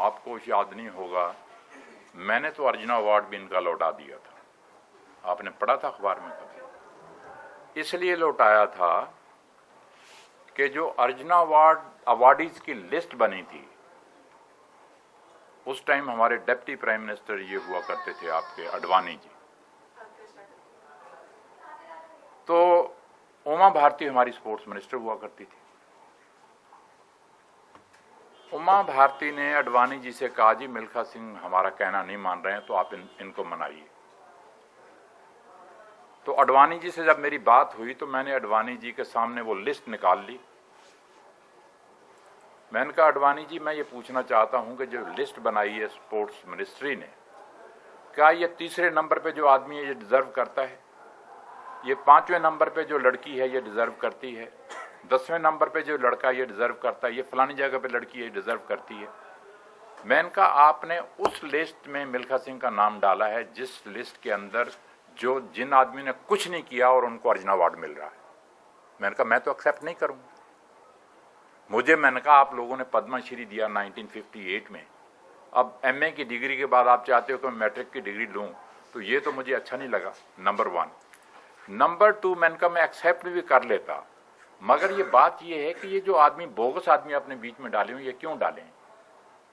आपको याद नहीं होगा, मैंने तो अर्जुना अवार्ड भी इनका लौटा दिया था। आपने पढ़ा था अखबार में कभी? इसलिए लौटाया था कि जो अर्जुना अवार्डीज की लिस्ट बनी थी, उस टाइम हमारे डिप्टी प्राइम मिनिस्टर ये हुआ करते थे आपके अडवाणी जी। तो उमा भारती हमारी स्पोर्ट्स मिनिस्टर हुआ करती थी। उमा भारती ने अडवाणी जी से कहा, जी मिल्खा सिंह हमारा कहना नहीं मान रहे हैं तो आप इनको मनाइए। तो अडवाणी जी से जब मेरी बात हुई तो मैंने अडवाणी जी के सामने वो लिस्ट निकाल ली। मैंने कहा, अडवाणी जी मैं ये पूछना चाहता हूं कि जो लिस्ट बनाई है स्पोर्ट्स मिनिस्ट्री ने, क्या ये तीसरे नंबर पे जो आदमी है ये डिजर्व करता है? ये 5वें नंबर पे जो लड़की है ये डिजर्व करती है? 10वें नंबर पे जो लड़का ये डिजर्व करता है? ये फलानी जगह पे लड़की ये डिजर्व करती है? मैंने कहा, आपने उस लिस्ट में मिल्खा सिंह का नाम डाला है जिस लिस्ट के अंदर जिन आदमी ने कुछ नहीं किया और उनको अर्जुना अवार्ड मिल रहा है। मैंने कहा, मैं तो एक्सेप्ट नहीं करूंगा। मैंने कहा, आप लोगों ने पद्मश्री दिया 1958 में, अब एमए की डिग्री के बाद आप चाहते हो कि मैं मैट्रिक की डिग्री लूं, तो ये तो मुझे अच्छा नहीं लगा, नंबर 1। नंबर 2, मैंने कहा मैं एक्सेप्ट भी कर लेता, मगर ये बात ये है कि ये जो आदमी बोगस आदमी अपने बीच में डाले हुए, ये क्यों डालें,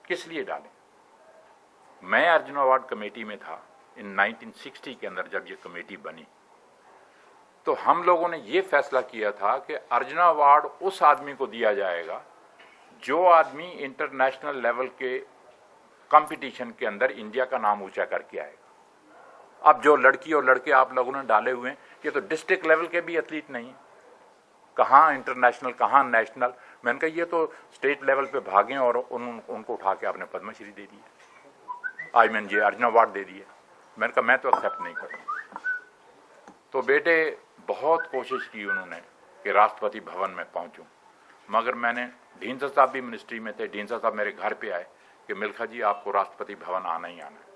किस लिए डालें? मैं अर्जुना अवार्ड कमेटी में था इन 1960 के अंदर जब ये कमेटी बनी, तो हम लोगों ने ये फैसला किया था कि अर्जुना अवार्ड उस आदमी को दिया जाएगा जो आदमी इंटरनेशनल लेवल के कंपटीशन के अंदर इंडिया का नाम ऊंचा करके आएगा। अब जो लड़की और लड़के आप लोगों ने डाले हुए हैं, ये तो डिस्ट्रिक्ट लेवल के भी एथलीट नहीं है, कहाँ इंटरनेशनल कहाँ नेशनल। मैंने कहा, ये तो स्टेट लेवल पे भागे और उनको उठा के आपने पद्मश्री दे दी, ये अर्जुना अवार्ड दे दिए। मैंने कहा, मैं तो एक्सेप्ट नहीं करूँगा। तो बेटे बहुत कोशिश की उन्होंने कि राष्ट्रपति भवन में पहुंचूं, मगर मैंने, ढींसा साहब भी मिनिस्ट्री में थे, ढींसा साहब मेरे घर पे आए कि मिल्खा जी आपको राष्ट्रपति भवन आना ही आना है।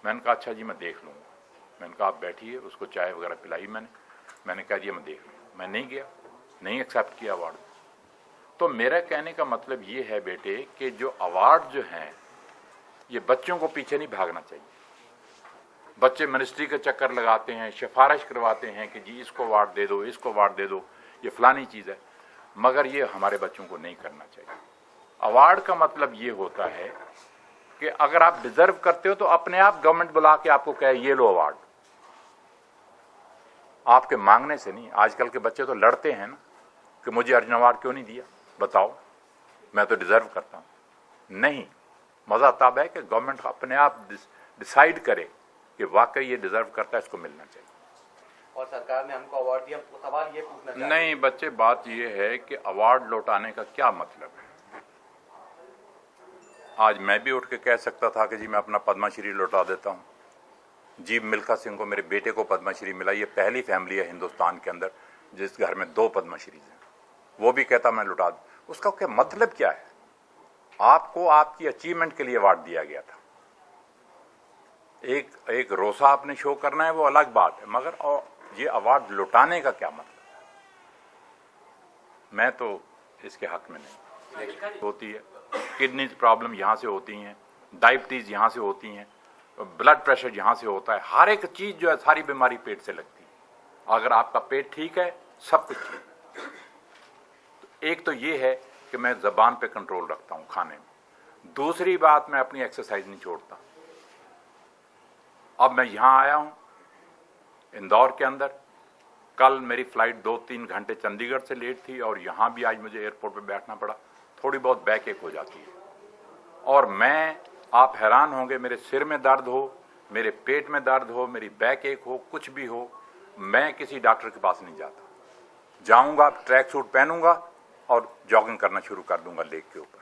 मैंने कहा, अच्छा जी मैं देख लूँगा। मैंने कहा, आप बैठिए, उसको चाय वगैरह पिलाई। मैंने कहा, जी मैं देख लूँगा। मैं नहीं गया, नहीं एक्सेप्ट किया अवार्ड। तो मेरा कहने का मतलब ये है बेटे कि जो अवार्ड जो हैं ये बच्चों को पीछे नहीं भागना चाहिए। बच्चे मिनिस्ट्री के चक्कर लगाते हैं, सिफारिश करवाते हैं कि जी इसको अवार्ड दे दो, इसको अवार्ड दे दो, ये फलानी चीज़ है, मगर ये हमारे बच्चों को नहीं करना चाहिए। अवार्ड का मतलब ये होता है कि अगर आप डिजर्व करते हो तो अपने आप गवर्नमेंट बुला के आपको कहे ये लो अवार्ड, आपके मांगने से नहीं। आजकल के बच्चे तो लड़ते हैं ना कि मुझे अर्जुन अवार्ड क्यों नहीं दिया, बताओ मैं तो डिजर्व करता हूं। नहीं, मजा तब है कि गवर्नमेंट अपने आप डिसाइड करे कि वाकई ये डिजर्व करता है, इसको मिलना चाहिए। और सरकार ने हमको अवार्ड दिया, तो सवाल ये पूछना चाहिए। नहीं बच्चे, बात ये है कि अवार्ड लौटाने का क्या मतलब है। आज मैं भी उठ के कह सकता था कि जी मैं अपना पद्मश्री लौटा देता हूं। जी मिल्खा सिंह को, मेरे बेटे को पद्मश्री मिला, ये पहली फैमिली है हिंदुस्तान के अंदर जिस घर में 2 पद्मश्री हैं, वो भी कहता मैं लौटा दूं। उसका क्या मतलब क्या है? आपको आपकी अचीवमेंट के लिए अवार्ड दिया गया था। एक रोसा आपने शो करना है वो अलग बात है, मगर और ये अवार्ड लौटाने का क्या मतलब? मैं तो इसके हक में नहीं। होती है किडनी प्रॉब्लम यहाँ से होती हैं, डायबिटीज यहाँ से होती हैं, ब्लड प्रेशर यहाँ से होता है, हर एक चीज जो है सारी बीमारी पेट से लगती है। अगर आपका पेट ठीक है सब कुछ ठीक है। तो एक तो ये है कि मैं जबान पे कंट्रोल रखता हूँ खाने में। दूसरी बात, मैं अपनी एक्सरसाइज नहीं छोड़ता। अब मैं यहाँ आया हूँ इंदौर के अंदर, कल मेरी फ्लाइट 2-3 घंटे चंडीगढ़ से लेट थी और यहाँ भी आज मुझे एयरपोर्ट पे बैठना पड़ा। थोड़ी बहुत बैक एक हो जाती है और आप हैरान होंगे, मेरे सिर में दर्द हो, मेरे पेट में दर्द हो, मेरी बैक एक हो, कुछ भी हो, मैं किसी डॉक्टर के पास नहीं जाता। जाऊंगा, ट्रैक सूट पहनूंगा और जॉगिंग करना शुरू कर दूंगा लेक के ऊपर।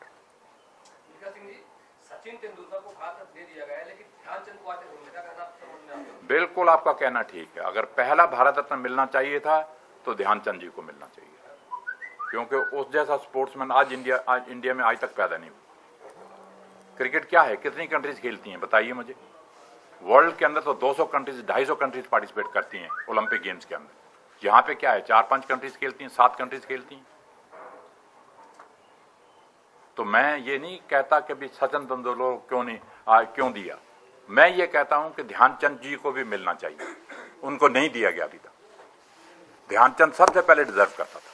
सचिन तेंदुलकर को खास दे दिया गया है, लेकिन ध्यानचंद को आते भूमिका करना समझ में आता है। बिल्कुल आपका कहना ठीक है। अगर पहला भारत रत्न मिलना चाहिए था तो ध्यानचंद जी को मिलना चाहिए, क्योंकि उस जैसा स्पोर्ट्समैन आज इंडिया में आज तक पैदा नहीं हुआ। क्रिकेट क्या है, कितनी कंट्रीज खेलती हैं बताइए मुझे? वर्ल्ड के अंदर तो 200 कंट्रीज 250 कंट्रीज पार्टिसिपेट करती हैं ओलंपिक गेम्स के अंदर। यहाँ पे क्या है, 4-5 कंट्रीज खेलती हैं, 7 कंट्रीज खेलती हैं। तो मैं ये नहीं कहता कि भी सचिन तेंदुलकर क्यों दिया। मैं ये कहता हूं कि ध्यानचंद जी को भी मिलना चाहिए, उनको नहीं दिया गया अभी तक। ध्यानचंद सबसे पहले डिजर्व करता था।